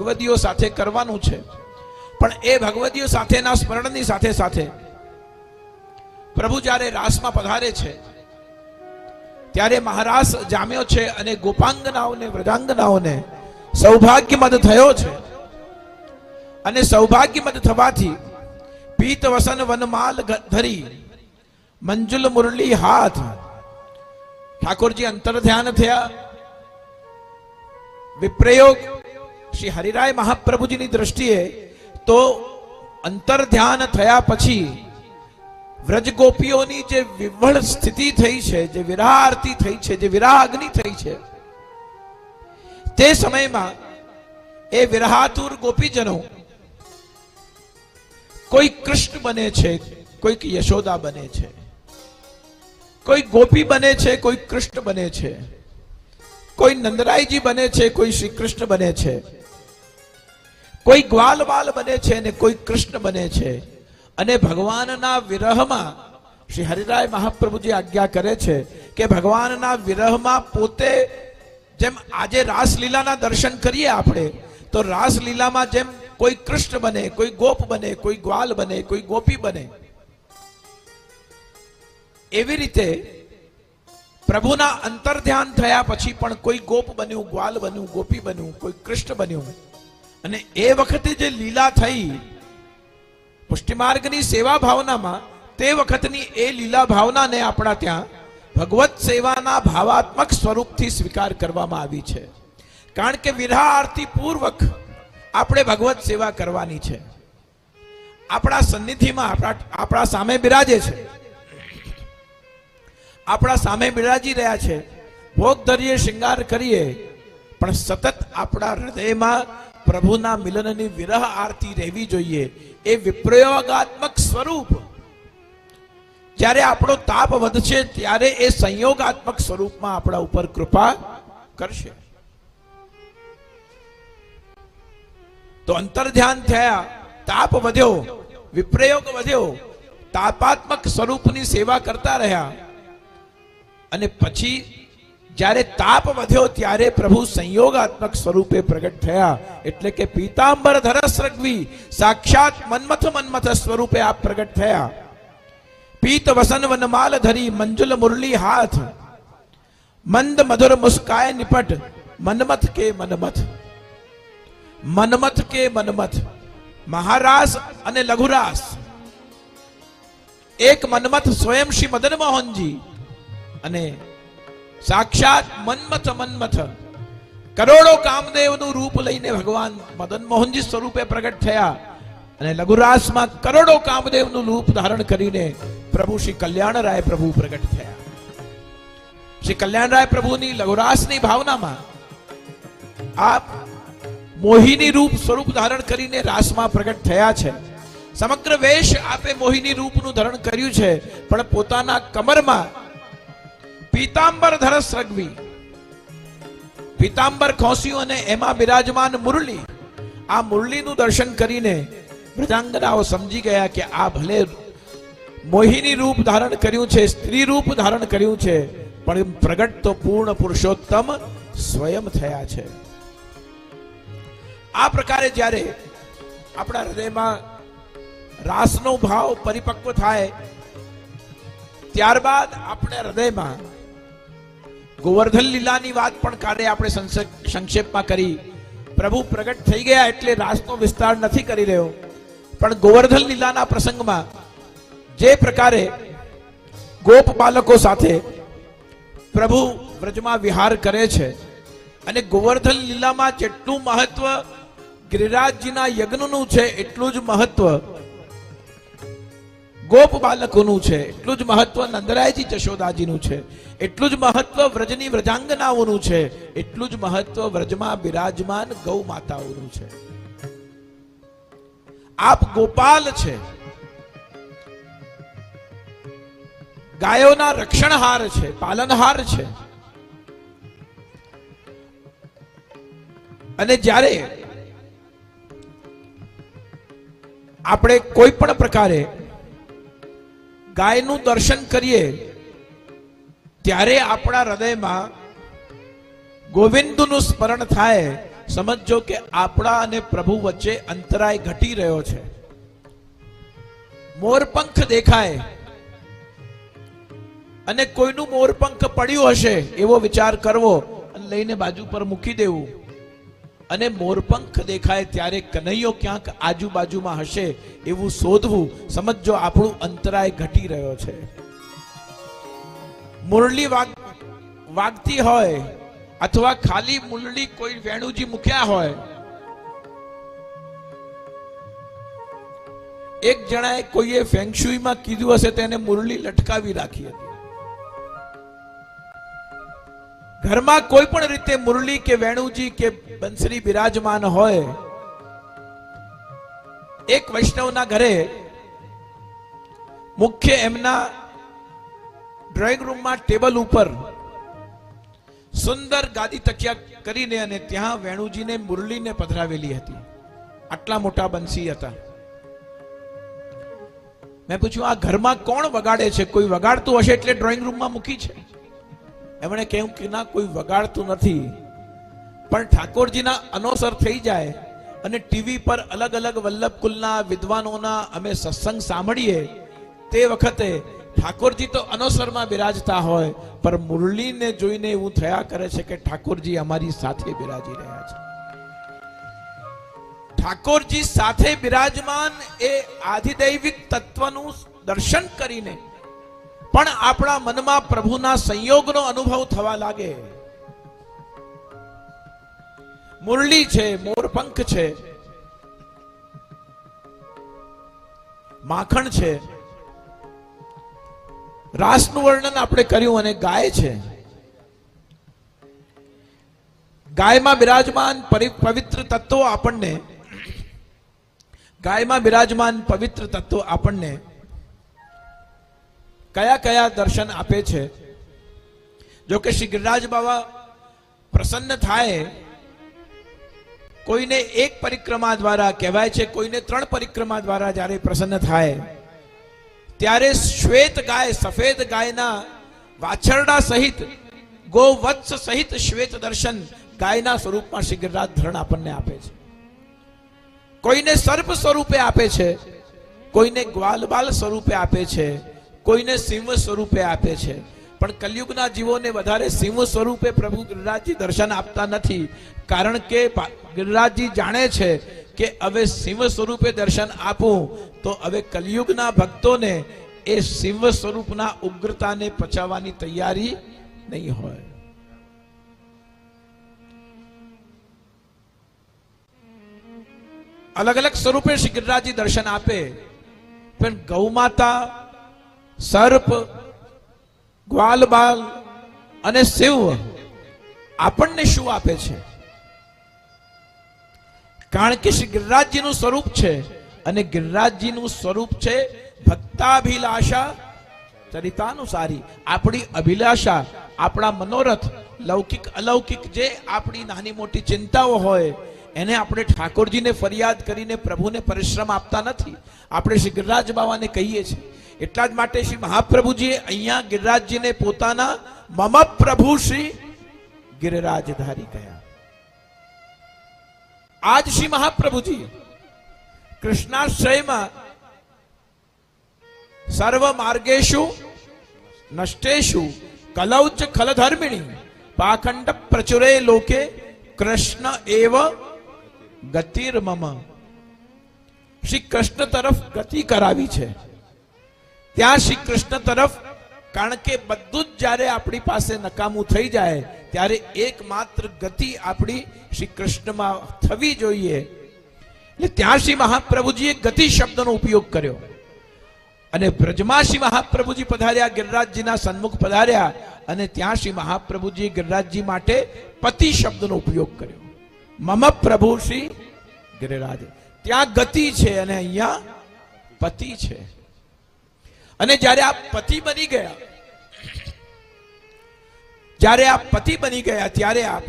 ભગવદીઓ સાથે કરવાનું છે, પણ એ ભગવદીઓ સાથેના સ્મરણની સાથે સાથે પ્રભુ જ્યારે રાસમાં પધારે છે ત્યારે મહારાસ જામ્યો છે અને ગોપાંગનાઓને વ્રજાંગનાઓને સૌભાગ્યમદ થયો છે. અને સૌભાગ્યમદ થવાથી પીત વસન વનમાલ ધરી મંજુલ મુરલી હાથ, ઠાકોરજી અંતર ધ્યાન થયા. વિપ્રયોગ શ્રી હરિરાય મહાપ્રભુજીની દ્રષ્ટિએ તો અંતર ધ્યાન થયા પછી વ્રજ ગોપીઓની જે વિવળ સ્થિતિ થઈ છે, જે વિરહ આરતી થઈ છે, જે વિરહ અગ્નિ થઈ છે, તે સમયમાં એ વિરહાતુર ગોપીજનો કોઈ કૃષ્ણ બને છે, કોઈક યશોદા બને છે, કોઈ ગોપી બને છે, કોઈ કૃષ્ણ બને છે, કોઈ નંદરાયજી બને છે, કોઈ શ્રી કૃષ્ણ બને છે, કોઈ ગ્વાલ બાલ બને છે અને કોઈ કૃષ્ણ બને છે. અને ભગવાનના વિરહમાં શ્રી હરિરાય મહાપ્રભુજી આજ્ઞા કરે છે કે ભગવાનના વિરહમાં પોતે જેમ આજે રાસલીલાના દર્શન કરીએ આપણે, તો રાસલીલામાં જેમ કોઈ કૃષ્ણ બને, કોઈ ગોપ બને, કોઈ ગ્વાલ બને, કોઈ ગોપી બને, એવી રીતે પ્રભુના અંતર ધ્યાન થયા પછી પણ કોઈ ગોપ બન્યું, ગ્વાલ બન્યું, ગોપી બન્યું, કોઈ કૃષ્ણ બન્યું. અને એ વખતે જે લીલા થઈ પુષ્ટિમાર્ગની સેવા ભાવનામાં, તે વખતની એ લીલા ભાવનાને આપણા ત્યાં ભગવત સેવાના ભાવાત્મક સ્વરૂપથી સ્વીકાર કરવામાં આવી છે. કારણ કે વિરહ આરતી પૂર્વક આપણે ભગવત સેવા કરવાની છે. આપણા સન્નિધિમાં આપણા સામે બિરાજે છે, આપણા સામે બિરાજી રહ્યા છે, ભોગ ધરીએ, શૃંગાર કરીએ, પણ સતત આપણા હૃદયમાં પ્રભુના મિલનની વિરહ આરતી રહેવી જોઈએ. એ વિપ્રયોગાત્મક સ્વરૂપ જ્યારે આપણો તાપ વધશે ત્યારે એ સંયોગાત્મક સ્વરૂપમાં આપણા ઉપર કૃપા કરશે. તો અંતર ધ્યાન થયા, તાપ વધ્યો, વિપ્રયોગ વધ્યો, તાપાત્મક સ્વરૂપની સેવા કરતા રહ્યા. અને પછી જ્યારે તાપ વધ્યો ત્યારે પ્રભુ સંયોગાત્મક સ્વરૂપે પ્રગટ થયા. એટલે કે પીતાંબર ધરસ્રગ્વી સાક્ષાત મન્મથ સ્વરૂપે આપ પ્રગટ થયા. પીત વસન વનમાલ ધરી મંજુલ મુરલી હાથ, મંદ મધુર મુસ્કાય નિપટ મન્મથ કે મન્મથ, મન્મથ કે મન્મથ. મહારાસ અને લઘુરાસ, એક મન્મથ સ્વયં શ્રી મદન મોહનજી અને સાક્ષાત મન્મથ કરોડો કામદેવનું રૂપ લઈને ભગવાન મદન મોહનજી સ્વરૂપે પ્રગટ થયા. અને લઘુરાસમાં કરોડો કામદેવનું રૂપ ધારણ કરીને પ્રભુ શ્રી કલ્યાણરાય પ્રભુ પ્રગટ થયા. શ્રી કલ્યાણરાય પ્રભુની લઘુરાસની ભાવનામાં આપ મોહિની રૂપ સ્વરૂપ ધારણ કરીને રાસમાં પ્રગટ થયા છે. સમગ્ર વેશ આપે મોહિની રૂપનું ધારણ કર્યું છે, પણ પોતાના કમરમાં પીતાંબર ધરસ્રગ્વી, પીતાંબર ખોસ્યું અને એમાં બિરાજમાન મુરલી. આ મુરલીનું દર્શન કરીને વ્રજાંગનાઓ સમજી ગયા કે આ ભલે મોહિની રૂપ ધારણ કર્યું છે, સ્ત્રી રૂપ ધારણ કર્યું છે, પણ પ્રગટ તો પૂર્ણ પુરુષોત્તમ સ્વયં થયા છે. આ પ્રકારે જ્યારે આપણા હૃદયમાં રાસનો ભાવ પરિપક્વ થાય ત્યારબાદ આપણે હૃદયમાં ગોવર્ધન લીલાની વાત પણ કાલે આપણે સંક્ષેપમાં કરી. પ્રભુ પ્રગટ થઈ ગયા એટલે રાસનો વિસ્તાર નથી કરી રહ્યો, પણ ગોવર્ધન લીલાના પ્રસંગમાં જે પ્રકારે ગોપ બાલકો સાથે પ્રભુ વ્રજમાં વિહાર કરે છે, અને ગોવર્ધન લીલામાં જેટલું મહત્વ ગિરિરાજજીના યજ્ઞનું છે એટલું જ મહત્વ ગોપ બાલકોનું છે, એટલું જ મહત્વ નંદરાયજી જશોદાજીનું છે, એટલું જ મહત્વ વ્રજની વ્રજાંગનાઓનું છે, એટલું જ મહત્વ વ્રજમાં બિરાજમાન ગૌ માતાઓનું છે. આપ ગોપાલ છે, ગાયોના રક્ષણહાર છે, પાલનહાર છે. અને જ્યારે આપણે કોઈ પણ પ્રકારે ગાયનું દર્શન કરીએ ત્યારે આપણા હૃદયમાં ગોવિંદનું સ્મરણ થાય, સમજો કે આપણા અને પ્રભુ વચ્ચે અંતરાય ઘટી રહ્યો છે. મોરપંખ દેખાય અને કોઈનું મોરપંખ પડ્યું હશે એવો વિચાર કરવો અને લઈને બાજુ પર મૂકી દેવું. અને મોરપંખ દેખાય ત્યારે કનૈયો ક્યાંક આજુબાજુમાં હશે એવું શોધવું. સમજો આપણું અંતરાય ઘટી રહ્યો છે. મુરલી વાગતી હોય અથવા ખાલી મુરલી કોઈ વેણુજી મૂક્યા હોય. એક જણાએ કોઈએ ફેંગશુઈમાં કીધું હશે તેને મુરલી લટકાવી રાખી હતી. ઘરમાં કોઈ પણ રીતે મુરલી કે વેણુજી કે બંસરી બિરાજમાન હોય. એક વૈષ્ણવના ઘરે મુખ્ય એમના ડ્રોઈંગ રૂમમાં ટેબલ ઉપર સુંદર ગાદી તકિયા કરીને અને ત્યાં વેણુજીને મુરલીને પધરાવેલી હતી. આટલા મોટા બંસી હતા. મેં પૂછ્યું આ ઘરમાં કોણ વગાડે છે? કોઈ વગાડતું હશે એટલે ડ્રોઈંગ રૂમમાં મૂકી છે. એમણે કહ્યું કે ના, કોઈ વગાડતું નથી, પણ ઠાકોરજીના અનોસર થઈ જાય અને ટીવી પર અલગ અલગ વલ્લભકુલના વિદ્વાનોના અમે સત્સંગ સાંભળીએ તે વખતે ઠાકોરજી તો અનોસરમાં બિરાજતા હોય, પર મુરલીને જોઈને એવું થયા કરે છે કે ઠાકોરજી અમારી સાથે બિરાજી રહ્યા છે. ઠાકોરજી સાથે બિરાજમાન એ આધિદૈવિક તત્વનું દર્શન કરીને પણ આપણા મનમાં પ્રભુના સંયોગનો અનુભવ થવા લાગે. મુરલી છે, મોરપંખ છે, માખણ છે, રાસનું વર્ણન આપણે કર્યું અને ગાય છે. ગાયમાં બિરાજમાન પવિત્ર તત્વો આપણને કયા કયા દર્શન આપે છે? જો કે શ્રી ગિરિરાજ બાબા પ્રસન્ન થાય, કોઈને એક પરિક્રમા દ્વારા કહેવાય છે, કોઈને 3 પરિક્રમા દ્વારા જ્યારે પ્રસન્ન થાય ત્યારે શ્વેત ગાય, સફેદ ગાયના વાછરડા સહિત, ગોવત્સ સહિત શ્વેત દર્શન ગાયના સ્વરૂપમાં શ્રી ગિરિરાજ ધરણ આપણને આપે છે. કોઈને સર્પ સ્વરૂપે આપે છે, કોઈને ગ્વાલબાલ સ્વરૂપે આપે છે, કોઈને સિંહ સ્વરૂપે આપે છે. પણ કલયુગના જીવોને વધારે સિંહ સ્વરૂપે પ્રભુ ગિરિરાજજી દર્શન આપતા નથી, કારણ કે ગિરિરાજજી જાણે છે કે હવે સિંહ સ્વરૂપે દર્શન આપું તો હવે કલયુગના ભક્તોને એ સિંહ સ્વરૂપના ઉગ્રતાને પચાવવાની તૈયારી નહીં હોય. અલગ અલગ સ્વરૂપે શ્રી ગિરિરાજજી દર્શન આપે, પણ ગૌમાતા, સર્પ, ગ્વાલબાલ અને શિવ આપણને શું આપે છે? કારણ કે શ્રી ગિરિરાજજીનું સ્વરૂપ છે અને ગિરિરાજજીનું સ્વરૂપ છે ભક્તાભિલાષા ચરિતાનુસારી. આપણી અભિલાષા, આપણા મનોરથ, લૌકિક અલૌકિક જે આપણી નાની મોટી ચિંતાઓ હોય એને આપણે ઠાકોરજીને ફરિયાદ કરીને પ્રભુને પરિશ્રમ આપતા નથી, આપણે શ્રી ગિરિરાજ બાવાને કહીએ છીએ. એટલા જ માટે શ્રી મહાપ્રભુજીએ અહીંયા ગિરિરાજજીને પોતાના મમ પ્રભુ શ્રી ગિરિરાજધારી કહ્યા. આજ શ્રી મહાપ્રભુજી કૃષ્ણાશ્રયમાં સર્વ માર્ગેશુ નષ્ટેશુ કલૌચ ખલધર્મિણી પાખંડ પ્રચુરે લોકે કૃષ્ણ એવ ગતિર્મમ. શ્રી કૃષ્ણ તરફ ગતિ કરાવી છે, ત્યાં શ્રી કૃષ્ણ તરફ, કારણ કે બધું જ જ્યારે આપણી પાસે નકામું થઈ જાય ત્યારે એકમાત્ર ગતિ આપણી શ્રી કૃષ્ણમાં થવી જોઈએ. એટલે ત્યાં શ્રી મહાપ્રભુજીએ ગતિ શબ્દનો ઉપયોગ કર્યો. અને બ્રજમાં શ્રી મહાપ્રભુજી પધાર્યા, ગિરિરાજજીના સન્મુખ પધાર્યા, અને ત્યાં શ્રી મહાપ્રભુજી ગિરિરાજજી માટે પતિ શબ્દનો ઉપયોગ કર્યો. મમ પ્રભુ શ્રી ગિરિરાજ. ત્યાં ગતિ છે અને અહીંયા પતિ છે. અને જ્યારે આપ પતિ બની ગયા, ત્યારે આપ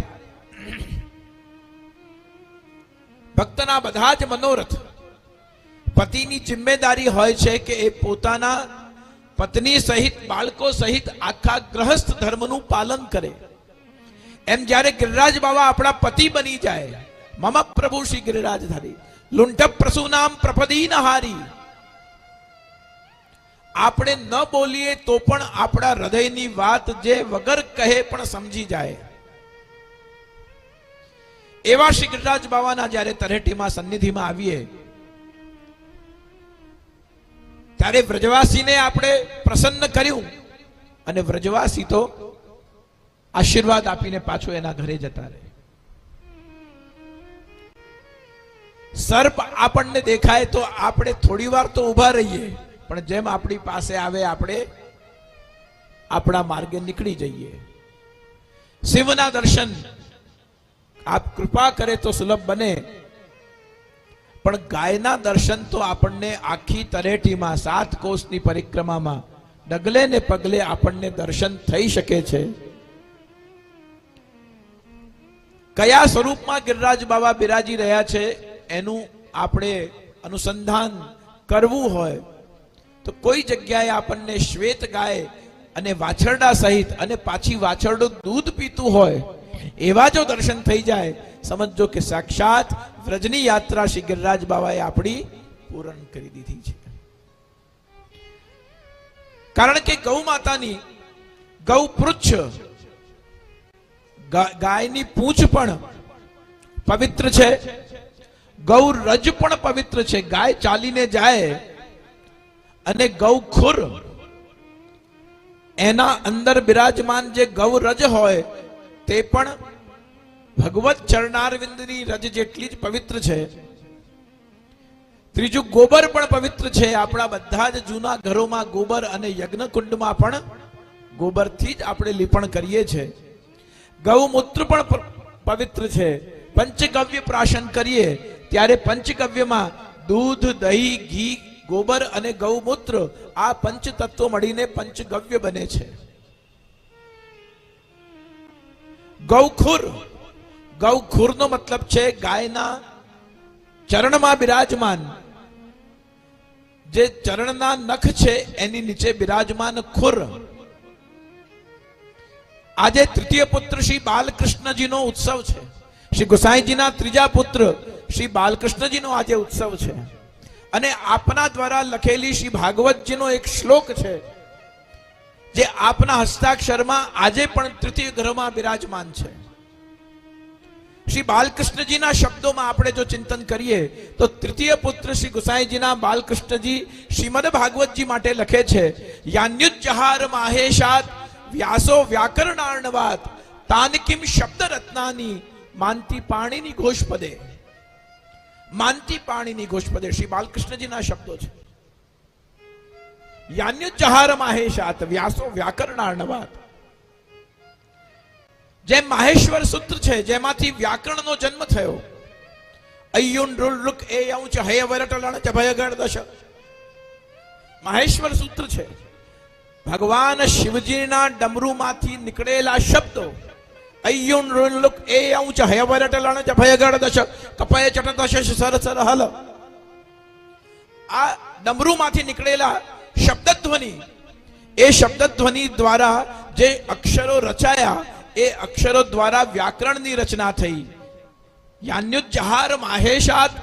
ભક્તના બધા જ મનોરથ, પતિની જિમ્મેદારી હોય છે કે એ પોતાના પત્ની સહિત, બાળકો સહિત આખા ગ્રહસ્થ ધર્મનું પાલન કરે. એમ જ્યારે ગિરિરાજ બાબા આપણા પતિ બની જાય મમ પ્રભુ શ્રી ગિરિરાજધારી લુંઠ પ્રસૂનામ પ્રપદીન હારી. આપણે ન બોલીએ તો પણ આપણા હૃદયની વાત જે વગર કહે પણ સમજી જાય એવા શ્રી ગિરિરાજ બાવાના જ્યારે તરેટીમાં સન્નિધિમાં આવીએ ત્યારે વ્રજવાસીને આપણે પ્રસન્ન કર્યું અને વ્રજવાસી તો આશીર્વાદ આપીને પાછો એના ઘરે જતા રહે. સર્પ આપણને દેખાય તો આપણે થોડી વાર તો ઊભા રહીએ, પણ જેમ આપણી પાસે આવે આપણે આપણા માર્ગે નીકળી જઈએ. શિવના દર્શન આપ કૃપા કરે તો સુલભ બને, પણ ગાયના દર્શન તો આપણને આખી તરેટીમાં 7 કોષની પરિક્રમામાં ડગલે ને પગલે આપણને દર્શન થઈ શકે છે. કયા સ્વરૂપમાં ગિરિરાજ બાબા બિરાજી રહ્યા છે એનું આપણે અનુસંધાન કરવું હોય તો કોઈ જગ્યાએ આપણને શ્વેત ગાય અને વાછરડા સહિત અને પાછી વાછરડું દૂધ પીતું હોય એવા જો દર્શન થઈ જાય, સમજો કે સાક્ષાત વ્રજની યાત્રા શ્રી ગિરિરાજ બાબાએ આપણી પૂર્ણ કરી દીધી છે. કારણ કે ગૌ માતાની ગૌ પૃચ્છ ગાયની પૂંછ પણ પવિત્ર છે, ગૌ રજ પણ પવિત્ર છે. ગાય ચાલીને જાય અને ગૌ ખુર એના અંદર બિરાજમાન જે ગૌ રજ હોય તે પણ ભગવત ચરણારવિંદની રજ જેટલી જ પવિત્ર છે. ત્રીજું ગોબર પણ પવિત્ર છે. આપણા બધા જ જૂના ઘરોમાં ગોબર અને યજ્ઞકુંડમાં પણ ગોબરથી જ આપણે લીપણ કરીએ છીએ. ગૌમૂત્ર પણ પવિત્ર છે. પંચગવ્ય પ્રાશન કરીએ ત્યારે પંચગવ્યમાં દૂધ, દહીં, ઘી, ગોબર અને ગૌમૂત્ર આ પંચ તત્વો મળીને પંચગવ્ય બને છે. ગૌખુર, ગૌખુરનો મતલબ છે ગાયના ચરણમાં બિરાજમાન, જે ચરણના નખ છે એની નીચે બિરાજમાન ખુર. આજે તૃતીય પુત્ર શ્રી બાલકૃષ્ણજીનો ઉત્સવ છે. શ્રી ગોસાઈજીના ત્રીજા પુત્ર શ્રી બાલકૃષ્ણજીનો આજે ઉત્સવ છે. અને આપના દ્વારા લખેલી શ્રી ભાગવતજીનો એક શ્લોક છે જે આપના હસ્તાક્ષરમાં આજે પણ તૃતીય ગ્રહમાં બિરાજમાન છે. શ્રી બાલકૃષ્ણજીના શબ્દોમાં આપણે જો ચિંતન કરીએ તો તૃતીય પુત્ર શ્રી ગોસાઈજીના બાલકૃષ્ણજી શ્રીમદ ભાગવતજી માટે લખે છે, યાન્યુજ્જહાર માહેશાત વ્યાસો વ્યાકરણાર્ણવાત તાનકિમ શબ્દ રત્નાની માનતી પાણીની ઘોષપદે. માનતી પાણીની ઘોષપદે શ્રી બાલકૃષ્ણજીના શબ્દો છે. યાન્યુજ્જહાર માહેશાત વ્યાસો વ્યાકરણાર્ણવાત. જેમ માહેશ્વર સૂત્ર છે જેમાંથી વ્યાકરણનો જન્મ થયો. અય્યુન રુક એ યૌચ હય વરટલણ ચ ભયગણ દશ. માહેશ્વર સૂત્ર છે. ભગવાન શિવજીના ડમરૂમાંથી નીકળેલા શબ્દો અય્યુન રુક એ યૌચ હય વરટલણ ચ ભયગણ દશ કપય ચટ દશ સરસર હલ. આ ડમરૂમાંથી નીકળેલા શબ્દધ્વનિ, એ શબ્દધ્વનિ દ્વારા જે અક્ષરો રચાયા એ અક્ષરો દ્વારા વ્યાકરણની રચના થઈ. યાન્યુજ્જહાર માહેશાત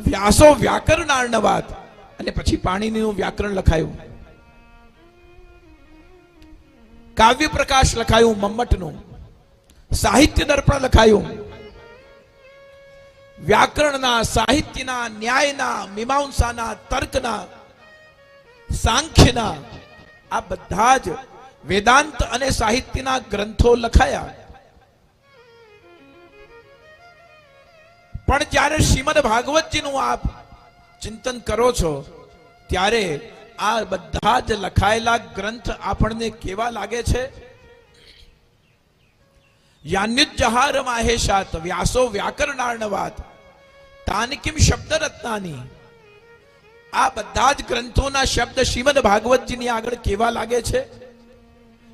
વ્યાસો વ્યાકરણાર્ણવાત. અને પછી પાણીનું વ્યાકરણ લખાયું, કાવ્ય પ્રકાશ લખાયું મમ્મટનું, સાહિત્ય દર્પણ લખાયું. વ્યાકરણના, સાહિત્યના, ન્યાયના, મીમાંસાના, તર્કના, સાંખ્યના આ બધા જ વેદાંત અને સાહિત્યના ગ્રંથો લખાયા. પણ જ્યારે શ્રીમદ ભાગવતજીનું આપ ચિંતન કરો છો ત્યારે આ બધા જ લખાયેલા ગ્રંથ આપણને કેવા લાગે છે? યાન્યુજ્જહાર માહેશાત વ્યાસો વ્યાકરણાર્ણવાત તાનકિમ શબ્દ રત્નાની. આ બધા જ ગ્રંથોના શબ્દ શ્રીમદ ભાગવતજીની આગળ કેવા લાગે છે?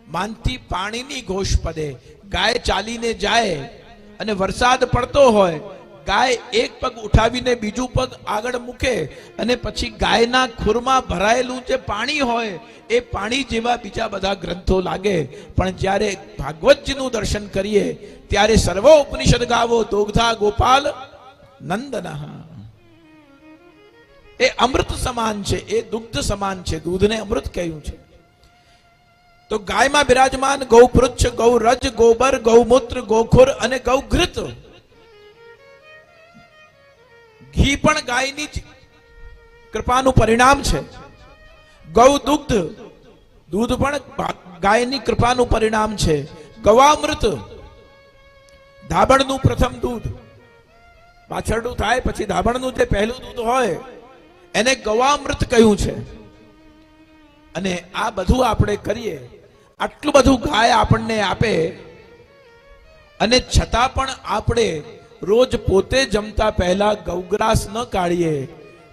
માનતી પાણીની ઘોષપદે. ગાય ચાલીને જાય અને વરસાદ પડતો હોય, ગાય એક પગ ઉઠાવીને બીજું પગ આગળ મૂકે અને પછી ગાયના ખુરમાં ભરાયેલું જે પાણી હોય એ પાણી જેવા બીજા બધા ગ્રંથો લાગે. પણ જ્યારે ભાગવતજીનું દર્શન કરીએ ત્યારે સર્વ ઉપનિષદ ગાવો દોગ્ધા ગોપાલ નંદન, એ અમૃત સમાન છે, એ દુગ્ધ સમાન છે. દૂધને અમૃત કહ્યું છે. તો ગાયમાં બિરાજમાન ગૌપૃચ્છ, ગૌરજ, ગોબર, ગૌમૂત્ર, ગોખુર અને ગૌઘૃત. ઘી પણ ગાયની જ કૃપાનું પરિણામ છે. ગૌ દુગ્ધ, દૂધ પણ ગાયની કૃપાનું પરિણામ છે. ગવામૃત, ધાબળનું પ્રથમ દૂધ, પાછળનું થાય પછી ધાબળનું જે પહેલું દૂધ હોય એને ગવામૃત કહ્યું છે. અને આ બધું આપણે કરીએ, આટલું બધું ગાય આપણને આપે, અને છતાં પણ આપણે રોજ પોતે જમતા પહેલા ગૌગ્રાસ ન કાઢીએ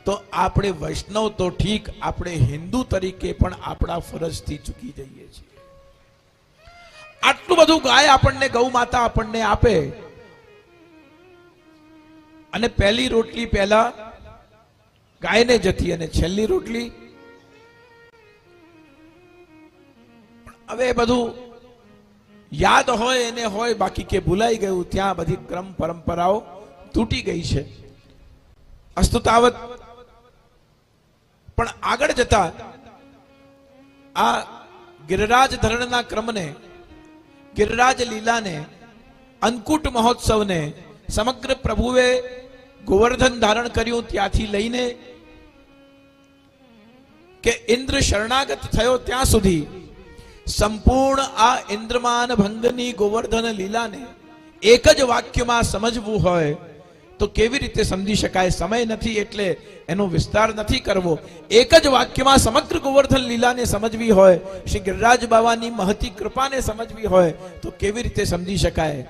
તો આપણે વૈષ્ણવ તો ઠીક, આપણે હિન્દુ તરીકે પણ આપણા ફરજથી ચૂકી જઈએ છીએ. આટલું બધું ગાય આપણને, ગૌ માતા આપણને આપે, અને પહેલી રોટલી પહેલા ગાયને જતી અને છેલ્લી રોટલી. હવે બધું યાદ હોય એને હોય, બાકી કે ભૂલાઈ ગયું, ત્યાં બધી ક્રમ પરંપરાઓ તૂટી ગઈ છે. અસ્તુ તાવત. પણ આગળ જતા આ ગિરિરાજ ધરણના ક્રમને, ગિરિરાજ લીલાને, અન્નકૂટ મહોત્સવને સમગ્ર પ્રભુએ ગોવર્ધન ધારણ કર્યું ત્યાંથી લઈને કે ઇન્દ્ર શરણાગત થયો ત્યાં સુધી સંપૂર્ણ આ ઇન્દ્રમાન ભંગની ગોવર્ધન લીલાને એક જ વાક્યમાં સમજવું હોય તો કેવી રીતે સમજી શકાય? સમય નથી એટલે એનો વિસ્તાર નથી કરવો. એક જ વાક્યમાં સમગ્ર ગોવર્ધન લીલાને સમજવી હોય, શ્રી ગિરિરાજ બાવાની મહતી કૃપાને સમજવી હોય તો કેવી રીતે સમજી શકાય?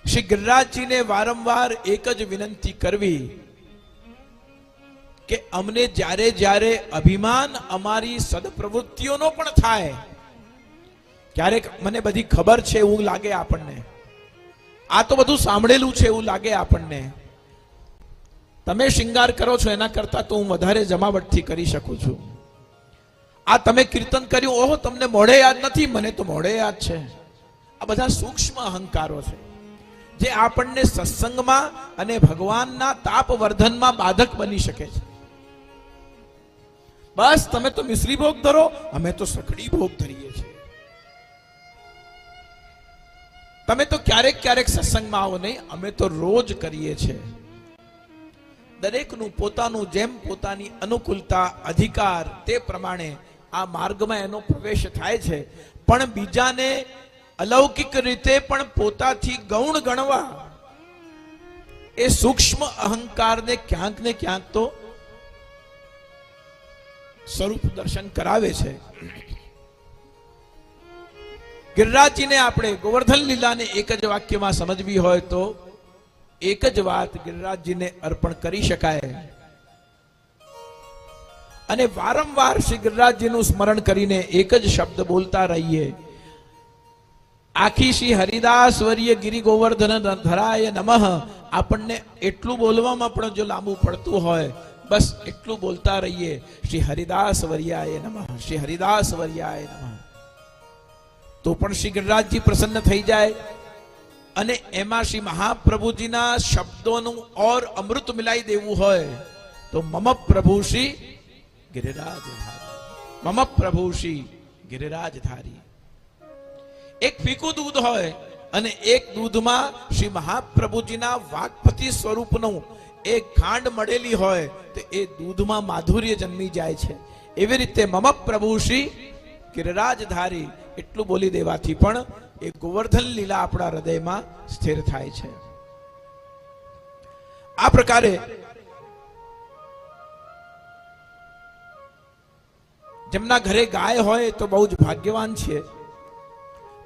શ્રી ગિરિરાજજીને વારંવાર એક જ વિનંતી કરવી કે અમને જ્યારે જ્યારે અભિમાન અમારી સદપ્રવૃત્તિઓનો પણ થાય, ક્યારેક મને બધી ખબર છે એવું લાગે આપણને, આ તો બધું સાંભળેલું છે એવું લાગે આપણને, તમે શિંગાર કરો છો એના કરતા તો હું વધારે જમાવટથી કરી શકું છું, આ તમે કીર્તન કર્યું, ઓહો તમને મોઢે યાદ નથી, મને તો મોઢે યાદ છે. આ બધા સૂક્ષ્મ અહંકારો છે જે આપણને સત્સંગમાં અને ભગવાનના તાપ વર્ધનમાં બાધક બની શકે છે. બસ તમે તો મિશ્રી ભોગ ધરો, અમે તો સખડી ભોગ ધરીએ છીએ. તમે તો ક્યારેક ક્યારેક સત્સંગમાં આવો નહીં, અમે તો રોજ કરીએ છીએ. દરેકનું પોતાનું જેમ પોતાની અનુકૂળતા, અધિકાર તે પ્રમાણે આ માર્ગમાં એનો પ્રવેશ થાય છે. પણ બીજાને અલૌકિક રીતે પણ પોતાથી ગૌણ ગણવા એ સૂક્ષ્મ અહંકારને ક્યાંક ને ક્યાંક તો સ્વરૂપ દર્શન કરાવે છે. ગિરિરાજજીને આપણે ગોવર્ધન લીલાને એક જ વાક્યમાં સમજવી હોય તો એક જ વાત ગિરિરાજજીને અર્પણ કરી શકાય. અને વારંવાર શ્રી ગિરિરાજજીનું સ્મરણ કરીને એક જ શબ્દ બોલતા રહીએ. આખી શ્રી હરિદાસ વર્ય ગિરિ ગોવર્ધન ધરાય નમઃ આપણને એટલું બોલવામાં પણ જો લાંબુ પડતું હોય, બસ એટલું બોલતા રહીએ, શ્રી હરિદાસ વર્યાય નમઃ, શ્રી હરિદાસ વર્યાય નમઃ, તો પણ શ્રી ગિરિરાજજી પ્રસન્ન થઈ જાય. અને એમાં શ્રી મહાપ્રભુજીના શબ્દોનું ઓર અમૃત મિલાઈ દેવું હોય તો મમ પ્રભુ શ્રી ગિરિરાજધારી, મમ પ્રભુ શ્રી ગિરિરાજધારી. એક ફીકું દૂધ હોય અને એક દૂધમાં શ્રી મહાપ્રભુજીના વાક્પતિ સ્વરૂપનું એક ખાંડ મળેલી હોય તો એ દૂધમાં માધુર્ય જન્મી જાય છે. એવી રીતે મમ પ્રભુ શ્રી ગિરિરાજધારી એટલું બોલી દેવાથી પણ એ ગોવર્ધન લીલા આપણા હૃદયમાં સ્થિર થાય છે. આ પ્રકારે જેમના ઘરે ગાય હોય તો બહુ જ ભાગ્યવાન છે,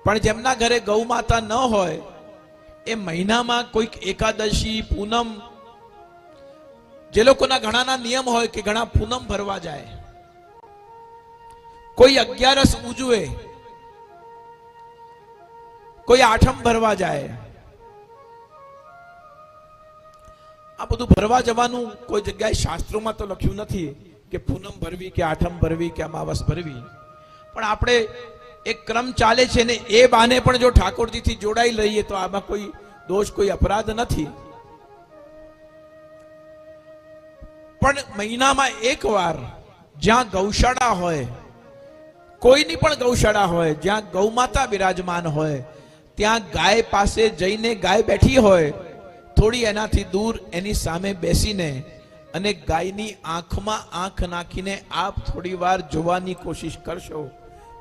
પણ જેમના ઘરે ગૌ માતા ન હોય એ મહિનામાં કોઈક એકાદશી, પૂનમ, જે લોકોના ઘણાના નિયમ હોય કે ઘણા પૂનમ ભરવા જાય, કોઈ 11 ઉજવે, કોઈ આઠમ ભરવા જાય. આ બધું ભરવા જવાનું કોઈ જગ્યાએ શાસ્ત્રોમાં તો લખ્યું નથી કે પૂનમ ભરવી કે આઠમ ભરવી કે અમાવસ ભરવી, પણ આપણે એક ક્રમ ચાલે છે ને એ બાને પણ જો ઠાકોરજીથી જોડાઈ લઈએ તો આમાં કોઈ દોષ, કોઈ અપરાધ નથી. પણ મહિનામાં એકવાર જ્યાં ગૌશાળા હોય, કોઈની પણ ગૌશાળા હોય, જ્યાં ગૌમાતા બિરાજમાન હોય, ત્યાં ગાય પાસે જઈને, ગાય બેઠી હોય, થોડી એનાથી દૂર એની સામે બેસીને અને ગાયની આંખમાં આંખ નાખીને આપ થોડી વાર જોવાની કોશિશ કરશો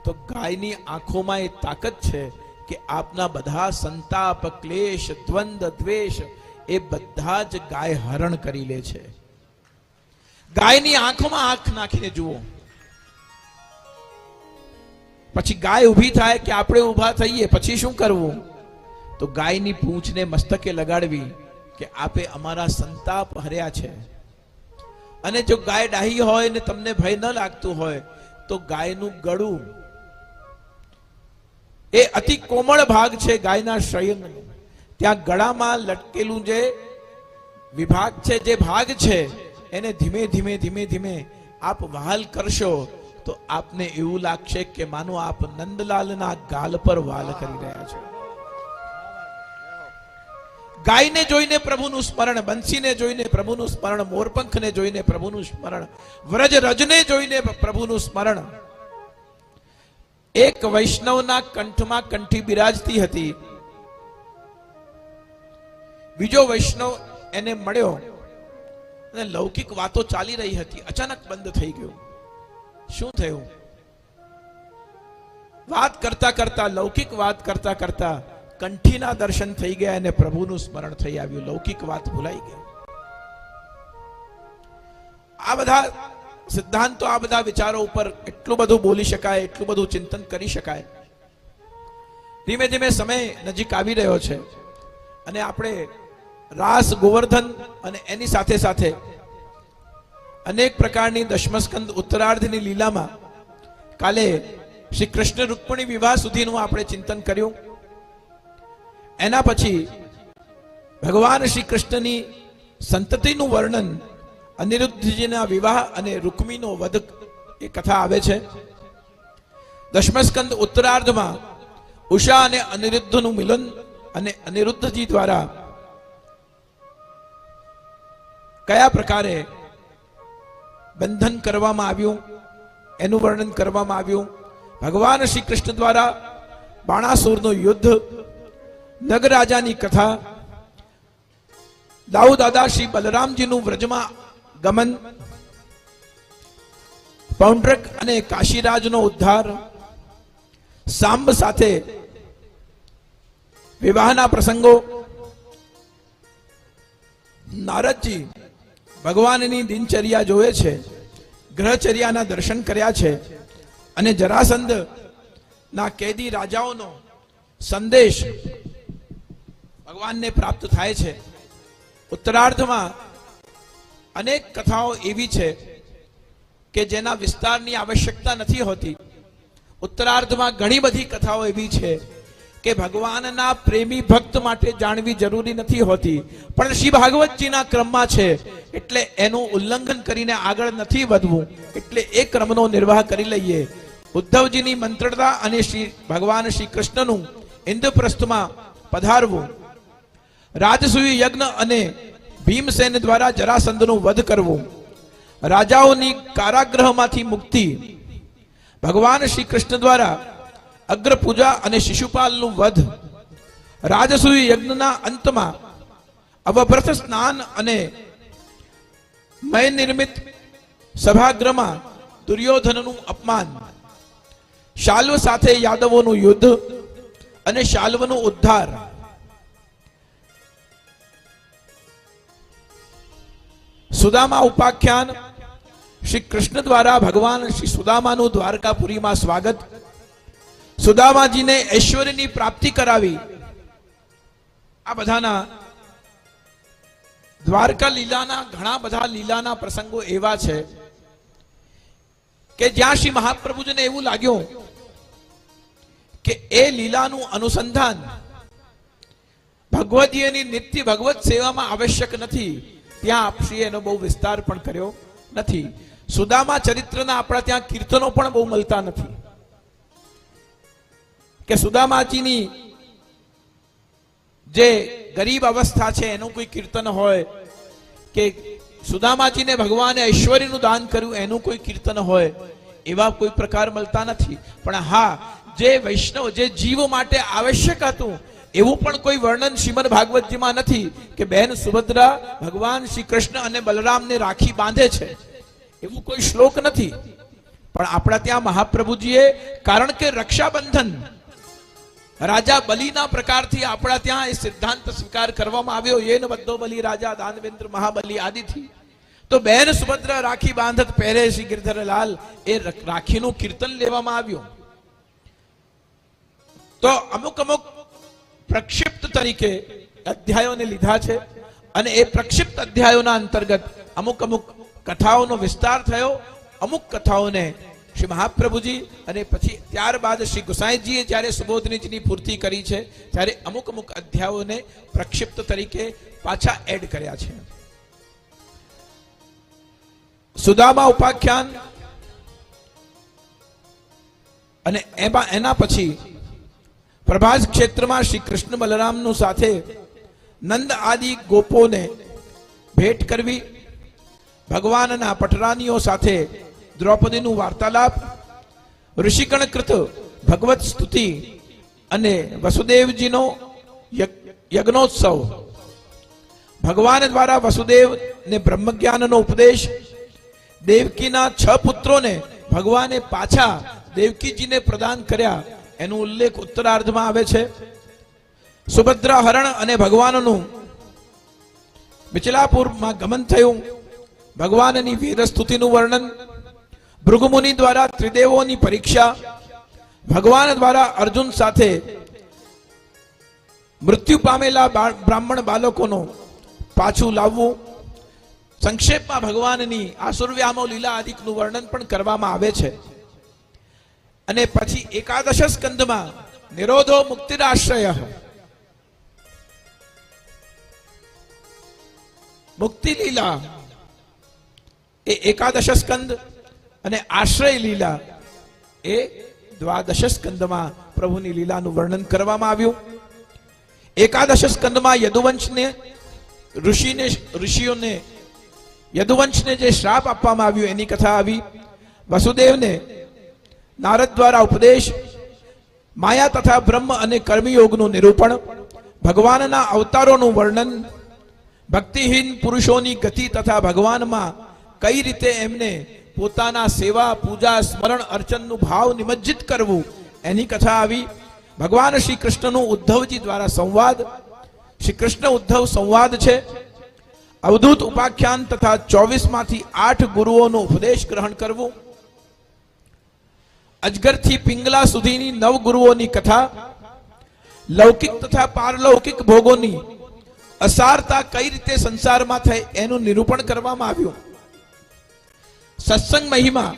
તો ગાયની આંખોમાં એ તાકાત છે કે આપના બધા સંતાપ, ક્લેશ, દ્વંદ, દ્વેષ એ બધા જ ગાય હરણ કરી લે છે. ગાયની આંખોમાં આંખ નાખીને જુઓ. પછી ગાય ઊભી થાય કે આપણે ઊભા થઈએ, પછી શું કરવું? તો ગાયની પૂંછને મસ્તકે લગાડવી કે આપે અમારા સંતાપ હર્યા છે. અને જો ગાય ડાહી હોય ને તમને ભય ન લાગતું હોય તો ગાયનું ગળું એ અતિ કોમળ ભાગ છે ગાયના શરીરનો, ત્યાં ગળામાં લટકેલું જે વિભાગ છે, જે ભાગ છે, એને ધીમે ધીમે ધીમે ધીમે આપ વહાલ કરશો તો આપને એવું લાગશે કે માનો આપ નંદલાલના ગાલ પર વાલ કરી રહ્યા છો. ગાયને જોઈને પ્રભુનું સ્મરણ, બંસીને જોઈને પ્રભુનું સ્મરણ, મોરપંખને જોઈને પ્રભુનું સ્મરણ, વ્રજ રજને જોઈને પ્રભુનું સ્મરણ. એક વૈષ્ણવના કંઠમાં કંઠી બિરાજતી હતી. બીજો વૈષ્ણવ એને મળ્યો અને લૌકિક વાતો ચાલી રહી હતી. અચાનક બંધ થઈ ગયું. શું થયું? વાત કરતા કરતા, લૌકિક વાત કરતા કરતા કંઠીના દર્શન થઈ ગયા અને પ્રભુનું સ્મરણ થઈ આવ્યું. લૌકિક વાત ભૂલાઈ ગઈ. આ બધા સિદ્ધાંતો, આ બધા વિચારો ઉપર એટલું બધું બોલી શકાય, એટલું બધું ચિંતન કરી શકાય. ધીમે ધીમે સમય નજીક આવી રહ્યો છે અને આપણે રાસ, ગોવર્ધન અને એની સાથે સાથે અનેક પ્રકારની દશમસ્કંદ ઉત્તરાર્ધની લીલામાં કાલે શ્રી કૃષ્ણ રૂક્મિણી વિવાહ સુધીનું આપણે ચિંતન કર્યું. એના પછી ભગવાન શ્રી કૃષ્ણની સંતતિનું વર્ણન, અનિરુદ્ધજીના વિવાહ અને રૂક્મીનો વધ એ કથા આવે છે. દશમસ્કંદ ઉત્તરાર્ધમાં ઉષા અને અનિરુદ્ધનું મિલન અને અનિરુદ્ધજી દ્વારા કયા પ્રકારે બંધન કરવામાં આવ્યું એનું વર્ણન કરવામાં આવ્યું. ભગવાન શ્રી કૃષ્ણ દ્વારા બાણાસુરનું યુદ્ધ, નગરાજાની કથા, દાઉ દાદા શ્રી બલરામજીનું વ્રજમાં ગમન, પૌંડ્રક અને કાશીરાજનો ઉદ્ધાર, સાંબ સાથે વિવાહના પ્રસંગો, નારદજી ભગવાનની દિનચર્યા જોવે છે, ગ્રહચર્યાના દર્શન કર્યા છે અને જરાસંધ ના કેદી રાજાઓનો સંદેશ ભગવાનને પ્રાપ્ત થાય છે. ઉત્તરાર્ધમાં અનેક કથાઓ એવી છે કે જેના વિસ્તારની આવશ્યકતા નથી હોતી. ઉત્તરાર્ધમાં ઘણી બધી કથાઓ એવી છે કે ભગવાનના પ્રેમી ભક્ત માટે જાણવી જરૂરી નથી હોતી, પણ શ્રી ભાગવતજીના ક્રમમાં છે એટલે એનું ઉલ્લંઘન કરીને આગળ નથી વધવું, એટલે એ ક્રમનો નિર્વાહ કરી લઈએ. ઉદ્ધવજીની મંત્રણા અને શ્રી ભગવાન શ્રી કૃષ્ણનું ઇન્દ્રપ્રસ્થમાં પધારવું, રાજસૂય યજ્ઞ અને ભીમસેન દ્વારા જરાસંધનું વધ કરવું, રાજાઓની કારાગ્રહમાંથી મુક્તિ, ભગવાન શ્રી કૃષ્ણ દ્વારા અગ્ર પૂજા અને શિશુપાલનું વધ, રાજસૂય યજ્ઞના અંતમાં અવભ્રત સ્નાન અને મય નિર્મિત સભાગૃહમાં દુર્યોધનનું અપમાન, શાલ્વ સાથે યાદવોનું યુદ્ધ અને શાલ્વનું ઉદ્ધાર, સુદામા ઉપાખ્યાન, શ્રી કૃષ્ણ દ્વારા ભગવાન શ્રી સુદામાનું દ્વારકાપુરીમાં સ્વાગત, સુદામાજીને ઐશ્વર્યની પ્રાપ્તિ કરાવી. આ બધાના દ્વારકા લીલાના ઘણા બધા લીલાના પ્રસંગો એવા છે કે જ્યાં શ્રી મહાપ્રભુજીને એવું લાગ્યું કે એ લીલાનું અનુસંધાન ભગવદીયની નિત્ય ભગવત સેવામાં આવશ્યક નથી, ત્યાં આપશ્રીએ એનો બહુ વિસ્તાર પણ કર્યો નથી. સુદામા ચરિત્રના આપણા ત્યાં કીર્તનો પણ બહુ મળતા નથી કે સુદામાજીની જે ગરીબ અવસ્થા છે એનું કોઈ કીર્તન હોય કે સુદામાજીને ભગવાને ઐશ્વર્યનું દાન કર્યું એનું કોઈ કીર્તન હોય એવા કોઈ પ્રકાર મળતા નથી. પણ હા, જે વૈષ્ણવ જે જીવો માટે આવશ્યક હતું એવું પણ કોઈ વર્ણન શ્રીમદ ભાગવતજીમાં નથી કે બહેન સુભદ્રા ભગવાન શ્રી કૃષ્ણ અને બલરામને રાખી બાંધે છે, એવું કોઈ શ્લોક નથી. પણ આપણા ત્યાં મહાપ્રભુજીએ, કારણ કે રક્ષાબંધન રાજા બલિના પ્રકારથી આપણા ત્યાં એ સિદ્ધાંત સ્વીકાર કરવામાં આવ્યો, યેન બધો બલિ રાજા દાનવેન્દ્ર મહાબલી આદિથી. તો બહેન સુભદ્રા રાખી બાંધત પહેરે શ્રી ગિરધરલાલ, એ રાખીનું કીર્તન લેવામાં આવ્યું. તો અમુક અમુક પ્રક્ષિપ્ત તરીકે અધ્યાયોને લીધા છે અને એ પ્રક્ષિપ્ત અધ્યાયોના અંતર્ગત અમુક અમુક કથાઓનો વિસ્તાર થયો. અમુક કથાઓને શ્રી મહાપ્રભુજી અને પછી ત્યારબાદ શ્રી ગુસાઈજીએ જ્યારે સુબોધનીજીની પૂર્તિ કરી છે ત્યારે અમુક અમુક અધ્યાયોને પ્રક્ષિપ્ત તરીકે પાછા એડ કર્યા છે. સુદામા ઉપાખ્યાન અને એના પછી પ્રભાસ ક્ષેત્રમાં શ્રી કૃષ્ણ બલરામનું સાથે નંદ આદિ ગોપોને ભેટ કરવી, ભગવાનના પટરાનીઓ સાથે દ્રૌપદીનું વાર્તાલાપ, ઋષિગણ કૃત ભગવત સ્તુતિ અને વસુદેવજીનો યજ્ઞોત્સવ, ભગવાન દ્વારા વસુદેવને બ્રહ્મજ્ઞાનનો ઉપદેશ, દેવકીના 6 પુત્રોને ભગવાને પાછા દેવકીજીને પ્રદાન કર્યા એનો ઉલ્લેખ ઉત્તરાર્ધમાં આવે છે. સુભદ્રા હરણ અને ભગવાનનું મિચલાપુરમાં ગમન થયું, ભગવાનની વેદ સ્તુતિનું વર્ણન, ભૃગુમુનિ દ્વારા ત્રિદેવોની પરીક્ષા, ભગવાન દ્વારા અર્જુન સાથે મૃત્યુ પામેલા બ્રાહ્મણ બાળકોનું પાછું લાવવું, સંક્ષેપમાં ભગવાનની આસુરવ્યામો લીલા આદિકનું વર્ણન પણ કરવામાં આવે છે. અને પછી એકાદશ સ્કંદમાં નિરોધો મુક્તિરાશ્રય, મુક્તિ લીલા એ એકાદશ સ્કંદ અને આશ્રય લીલા એ દ્વાદશ સ્કંદમાં પ્રભુની લીલાનું વર્ણન કરવામાં આવ્યું. એકાદશ સ્કંદમાં યદુવંશને ઋષિઓને યદુવંશને જે શ્રાપ આપવામાં આવ્યું એની કથા આવી, વસુદેવને નારદ દ્વારા ઉપદેશ, માયા તથા બ્રહ્મ અને કર્મયોગનું નિરૂપણ, ભગવાનના અવતારોનું વર્ણન, ભક્તિહીન પુરુષોની ગતિ તથા ભગવાનમાં કઈ રીતે એમને પોતાના સેવા પૂજા સ્મરણ અર્ચનનું ભાવ નિમજ્જિત કરવું એની કથા આવી, ભગવાન શ્રી કૃષ્ણનું ઉદ્ધવજી દ્વારા સંવાદ, શ્રી કૃષ્ણ ઉદ્ધવ સંવાદ છે, અવધૂત ઉપાખ્યાન તથા 24 માંથી 8 ગુરુઓનો ઉપદેશ ગ્રહણ કરવું, અજગરથી પિંગલા સુધીની 9 ગુરુઓની કથા, લૌકિક તથા પારલૌકિક ભોગોની અસારતા કઈ રીતે સંસારમાં થાય એનું નિરૂપણ કરવામાં આવ્યું, સત્સંગ મહિમા,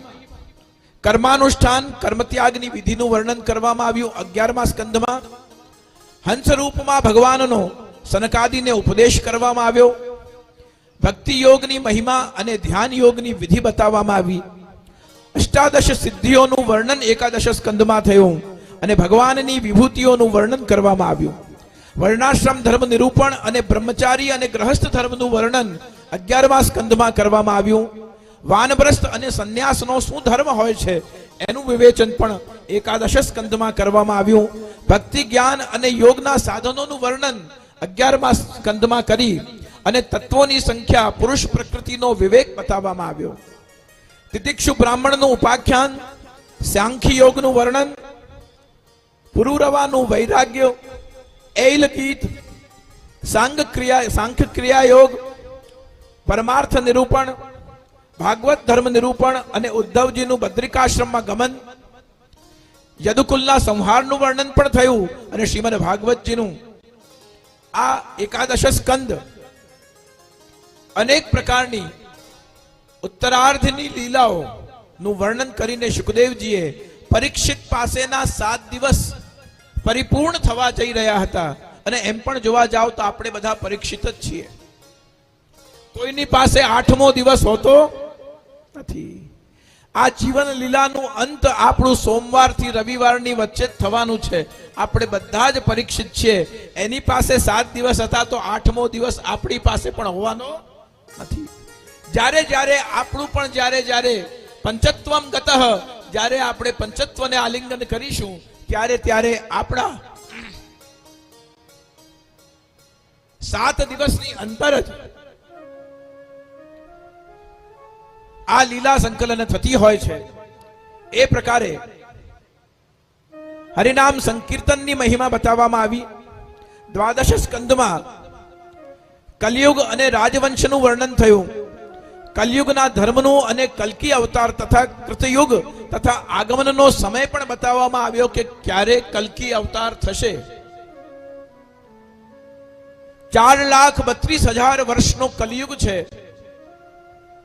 કર્માનુષ્ઠાન કર્મત્યાગની વિધિનું વર્ણન કરવામાં આવ્યું 11મા સ્કંદમાં, હંસ રૂપમાં ભગવાનનો સનકાદિને ઉપદેશ કરવામાં આવ્યો, ભક્તિ યોગની મહિમા અને ધ્યાન યોગની વિધિ બતાવવામાં આવી, અષ્ટાદશ સિદ્ધિઓનું વર્ણન એકાદશ સ્કંદમાં થયું અને ભગવાનની વિભૂતિઓનું વર્ણન કરવામાં આવ્યું, વર્ણાશ્રમ ધર્મ નિરૂપણ અને બ્રહ્મચારી અને ગ્રહસ્થ ધર્મનું વર્ણન 11મા સ્કંદમાં કરવામાં આવ્યું, વાનપ્રસ્થ અને સંન્યાસનો શું ધર્મ હોય છે એનું વિવેચન પણ એકાદશ સ્કંદમાં કરવામાં આવ્યું, ભક્તિ જ્ઞાન અને યોગના સાધનોનું વર્ણન 11મા સ્કંદમાં કરી અને તત્વોની સંખ્યા પુરુષ પ્રકૃતિનો વિવેક બતાવવામાં આવ્યો, તિતિક્ષુ બ્રાહ્મણનું ઉપાખ્યાન, સાંખ્ય યોગનું વર્ણન, પુરુરવાનું વૈરાગ્ય, એલ ગીત, સાંખ્ય ક્રિયા યોગ, પરમાર્થ નિરૂપણ, ભાગવત ધર્મ નિરૂપણ અને ઉદ્ધવજીનું બદ્રિકાશ્રમમાં ગમન, યદુકુલના સંહારનું વર્ણન પણ થયું અને શ્રીમદ ભાગવતજીનું આ એકાદશ સ્કંદ અનેક પ્રકારની ઉત્તરાર્ધની લીલાઓ નું વર્ણન કરીને સુખદેવજીએ પરીક્ષિત પાસેના 7 દિવસ પરિપૂર્ણ થવા જઈ રહ્યા હતા. અને એમ પણ જોવા જાવ તો આપણે બધા પરીક્ષિત જ છીએ, કોઈની પાસે 8મો દિવસ હોતો નથી. આ જીવન લીલાનું અંત આપણું સોમવારથી રવિવારની વચ્ચે જ થવાનું છે. આપણે બધા જ પરીક્ષિત છીએ. એની પાસે 7 દિવસ હતા તો 8મો દિવસ આપણી પાસે પણ હોવાનો નથી. જ્યારે જ્યારે આપણું પણ જ્યારે જ્યારે પંચત્વમ ગતઃ, જ્યારે આપણે પંચત્વને આલિંગન કરીશું ત્યારે ત્યારે આપણા 7 દિવસની અંદર જ આ લીલા સંકલન થતી હોય છે. એ પ્રકારે હરિનામ સંકીર્તનની મહિમા બતાવવામાં આવી. 12 સ્કંદમાં કલયુગ અને રાજવંશનું વર્ણન થયું. કલયુગના ધર્મનું અને કલ્કી અવતાર તથા કૃતયુગ તથા આગમનનો સમય પણ બતાવવામાં આવ્યો કે ક્યારે કલ્કી અવતાર થશે. 4,32,000 વર્ષનો કલયુગ છે.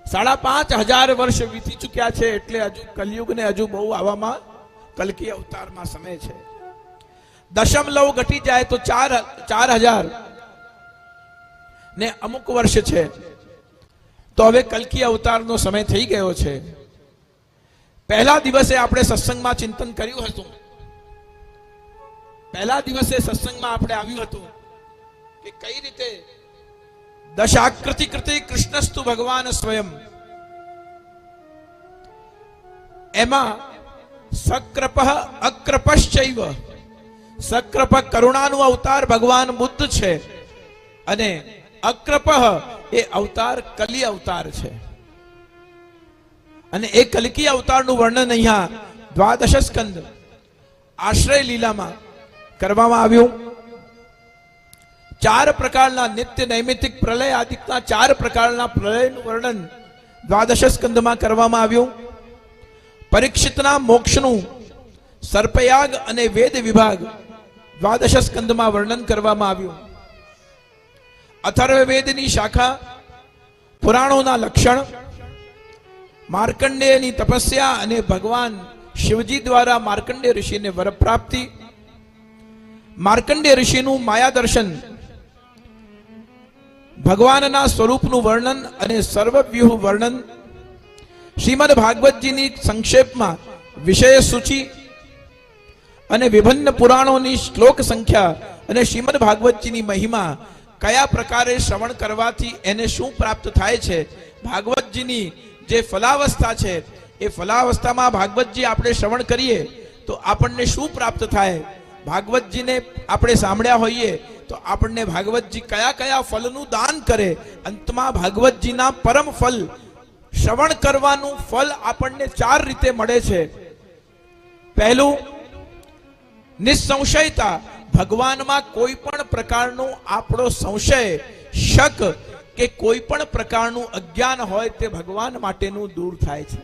5,500 વર્ષ વીતી ચૂક્યા છે. એટલે હજુ કલયુગને હજુ બહુ આવવામાં કલ્કી અવતારમાં સમય છે. દશમલવ ઘટી જાય તો 4,000 ને અમુક વર્ષ છે. તો હવે કલ્કી અવતારનો સમય થઈ ગયો છે. પહેલા દિવસે આપણે સત્સંગમાં ચિંતન કર્યું હતું. પહેલા દિવસે સત્સંગમાં આપણે આવ્યું હતું કે કઈ રીતે દશાકૃતિ કૃતિ કૃષ્ણસ્તુ ભગવાન સ્વયં, એમાં સક્રપ અક્રપશ્ચૈવ, સક્રપ કરુણાનું અવતાર ભગવાન બુદ્ધ છે અને અક્રપ એ અવતાર કલી અવતાર છે. અને એ કલ્કી અવતારનું વર્ણન અહીંયા 12 સ્કંદ આશ્રય લીલામાં કરવામાં આવ્યું. 4 પ્રકારના નિત્ય નૈમિતિક પ્રલય આદિકના 4 પ્રકારના પ્રલયનું વર્ણન 12 સ્કંદમાં કરવામાં આવ્યું. પરીક્ષિતના મોક્ષનું સર્પયાગ અને વેદ વિભાગ 12 સ્કંદમાં વર્ણન કરવામાં આવ્યું. અથર્વવેદની શાખા, પુરાણોના લક્ષણ, માર્કંડેયની તપસ્યા અને ભગવાન શિવજી દ્વારા માર્કંડેય ઋષિને વરપ્રાપ્તિ, માર્કંડેય ઋષિનું માયા દર્શન, ભગવાનના સ્વરૂપનું વર્ણન અને સર્વવ્યુહ વર્ણન, શ્રીમદ ભાગવતજીની સંક્ષેપમાં વિષય સૂચિ અને વિભિન્ન પુરાણોની શ્લોક સંખ્યા અને શ્રીમદ ભાગવતજીની મહિમા, કયા પ્રકારે શ્રવણ કરવાથી એને શું પ્રાપ્ત થાય છે, ભાગવતજીની જે ફલાવસ્થા છે એ ફલાવસ્થામાં ભાગવતજી આપણે શ્રવણ કરીએ તો આપણને શું પ્રાપ્ત થાય, ભાગવતજીને આપણે સાંભળ્યા હોઈએ તો આપણને ભાગવતજી કયા કયા ફલનું દાન કરે, અંતમાં ભાગવતજીના પરમ ફલ શ્રવણ કરવાનું ફલ આપણને 4 રીતે મળે છે. પહેલું, નિસંશયતા, ભગવાનમાં કોઈ પણ પ્રકારનો આપણો સંશય, શક કે કોઈ પણ પ્રકારનું અજ્ઞાન હોય તે ભગવાન માટેનું દૂર થાય છે.